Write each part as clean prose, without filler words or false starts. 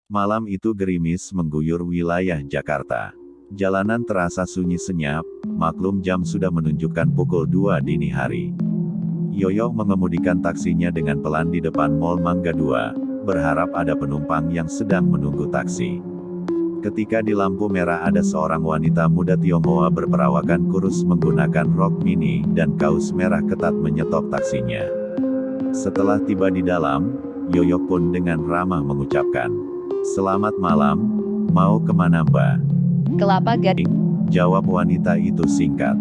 Malam itu gerimis mengguyur wilayah Jakarta. Jalanan terasa sunyi senyap, maklum jam sudah menunjukkan pukul 2 dini hari. Yoyo mengemudikan taksinya dengan pelan di depan Mall Mangga 2, berharap ada penumpang yang sedang menunggu taksi. Ketika di lampu merah ada seorang wanita muda Tionghoa berperawakan kurus menggunakan rok mini dan kaos merah ketat menyetop taksinya. Setelah tiba di dalam, Yoyo pun dengan ramah mengucapkan, "Selamat malam, mau kemana Mbak?" Kelapa Gading. Jawab wanita itu singkat.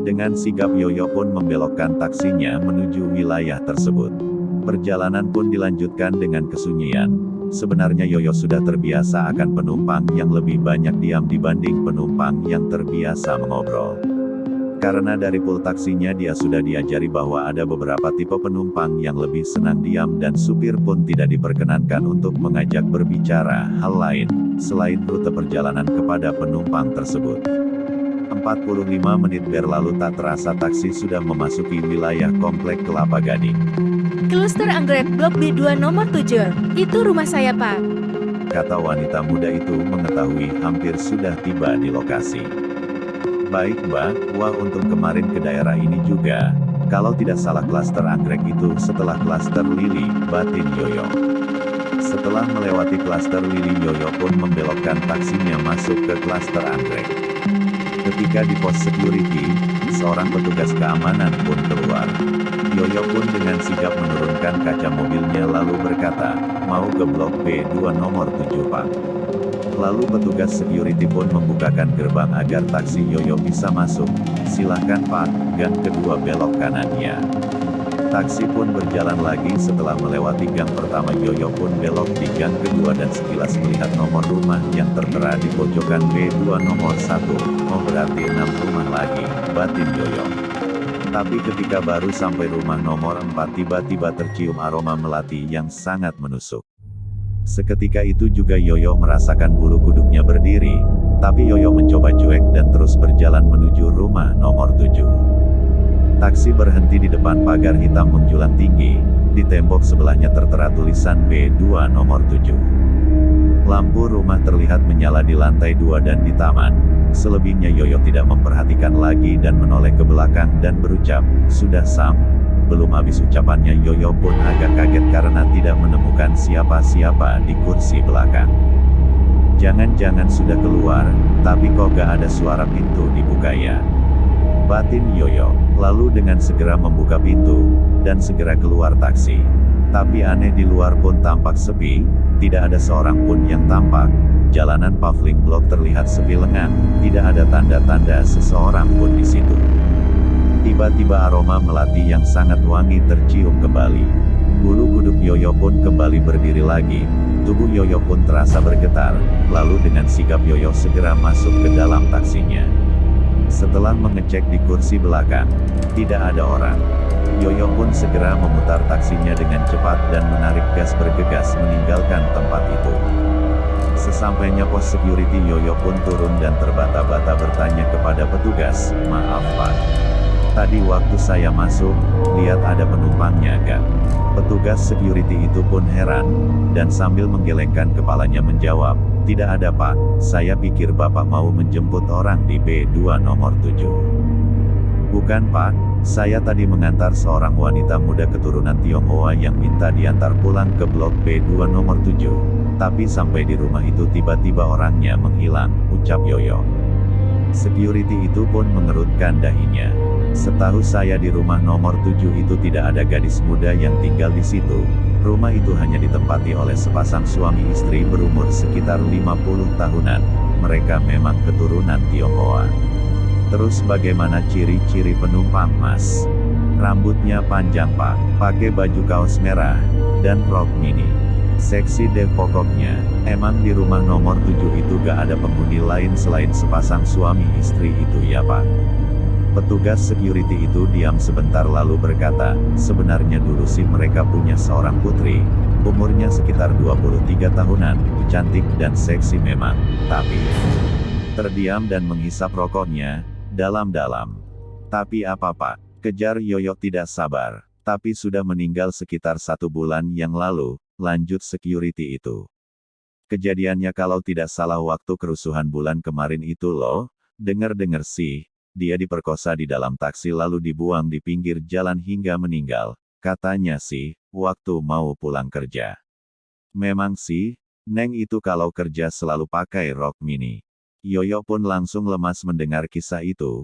Dengan sigap Yoyo pun membelokkan taksinya menuju wilayah tersebut. Perjalanan pun dilanjutkan dengan kesunyian. Sebenarnya Yoyo sudah terbiasa akan penumpang yang lebih banyak diam dibanding penumpang yang terbiasa mengobrol. Karena dari pool taksinya dia sudah diajari bahwa ada beberapa tipe penumpang yang lebih senang diam dan supir pun tidak diperkenankan untuk mengajak berbicara hal lain, selain rute perjalanan kepada penumpang tersebut. 45 menit berlalu tak terasa taksi sudah memasuki wilayah komplek Kelapa Gading. Kluster Anggrek Blok B2 nomor 7. Itu rumah saya, Pak. Kata wanita muda itu mengetahui hampir sudah tiba di lokasi. Baik Mbak, wah untung kemarin ke daerah ini juga. Kalau tidak salah klaster Anggrek itu setelah klaster Lili, batin Yoyo. Setelah melewati klaster Lili Yoyo pun membelokkan taksinya masuk ke klaster Anggrek. Ketika di pos security, seorang petugas keamanan pun keluar. Yoyo pun dengan sigap menurunkan kaca mobilnya lalu berkata, "Mau ke blok B2 nomor 7 Pak." Lalu petugas security pun membukakan gerbang agar taksi Yoyo bisa masuk. "Silahkan Pak, gang kedua belok kanannya." Taksi pun berjalan lagi setelah melewati gang pertama Yoyo pun belok di gang kedua dan sekilas melihat nomor rumah yang tertera di pojokan B2 nomor 1. Oh berarti 6 rumah lagi, batin Yoyo. Tapi ketika baru sampai rumah nomor 4 tiba-tiba tercium aroma melati yang sangat menusuk. Seketika itu juga Yoyo merasakan bulu kuduknya berdiri, tapi Yoyo mencoba cuek dan terus berjalan menuju rumah nomor 7. Taksi berhenti di depan pagar hitam menjulang tinggi, di tembok sebelahnya tertera tulisan B2 nomor 7. Lampu rumah terlihat menyala di lantai 2 dan di taman. Selebihnya Yoyo tidak memperhatikan lagi dan menoleh ke belakang dan berucap, "Sudah Sam." Belum habis ucapannya Yoyo pun agak kaget karena tidak menemukan siapa-siapa di kursi belakang. Jangan-jangan sudah keluar, tapi kok gak ada suara pintu dibuka ya? Batin Yoyo, lalu dengan segera membuka pintu, dan segera keluar taksi. Tapi aneh di luar pun tampak sepi, tidak ada seorang pun yang tampak. Jalanan paving blok terlihat sepi lengang, tidak ada tanda-tanda seseorang pun di situ. Tiba-tiba aroma melati yang sangat wangi tercium kembali. Bulu kuduk Yoyo pun kembali berdiri lagi. Tubuh Yoyo pun terasa bergetar, lalu dengan sigap Yoyo segera masuk ke dalam taksinya. Setelah mengecek di kursi belakang, tidak ada orang. Yoyo pun segera memutar taksinya dengan cepat dan menarik gas bergegas meninggalkan tempat itu. Sesampainya pos security Yoyo pun turun dan terbata-bata bertanya kepada petugas, "Maaf Pak, tadi waktu saya masuk, lihat ada penumpangnya kan?" Petugas security itu pun heran, dan sambil menggelengkan kepalanya menjawab, "Tidak ada Pak, saya pikir Bapak mau menjemput orang di B2 nomor 7. "Bukan Pak, saya tadi mengantar seorang wanita muda keturunan Tionghoa yang minta diantar pulang ke blok B2 nomor 7. Tapi sampai di rumah itu tiba-tiba orangnya menghilang," ucap Yoyo. Security itu pun mengerutkan dahinya. "Setahu saya di rumah nomor 7 itu tidak ada gadis muda yang tinggal di situ. Rumah itu hanya ditempati oleh sepasang suami istri berumur sekitar 50 tahunan. Mereka memang keturunan Tionghoa." "Terus bagaimana ciri-ciri penumpang Mas?" "Rambutnya panjang Pak, pakai baju kaos merah, dan rok mini. Seksi deh pokoknya." "Emang di rumah nomor 7 itu gak ada penghuni lain selain sepasang suami istri itu ya Pak?" Petugas security itu diam sebentar lalu berkata, "Sebenarnya dulu sih mereka punya seorang putri, umurnya sekitar 23 tahunan, cantik dan seksi memang, tapi..." Terdiam dan menghisap rokoknya, dalam-dalam. "Tapi apa Pak?" kejar Yoyo tidak sabar. "Tapi sudah meninggal sekitar 1 bulan yang lalu," lanjut security itu. Kejadiannya kalau tidak salah waktu kerusuhan bulan kemarin itu loh, dengar-dengar sih, dia diperkosa di dalam taksi lalu dibuang di pinggir jalan hingga meninggal, katanya sih, waktu mau pulang kerja. Memang sih, Neng itu kalau kerja selalu pakai rok mini. Yoyo pun langsung lemas mendengar kisah itu,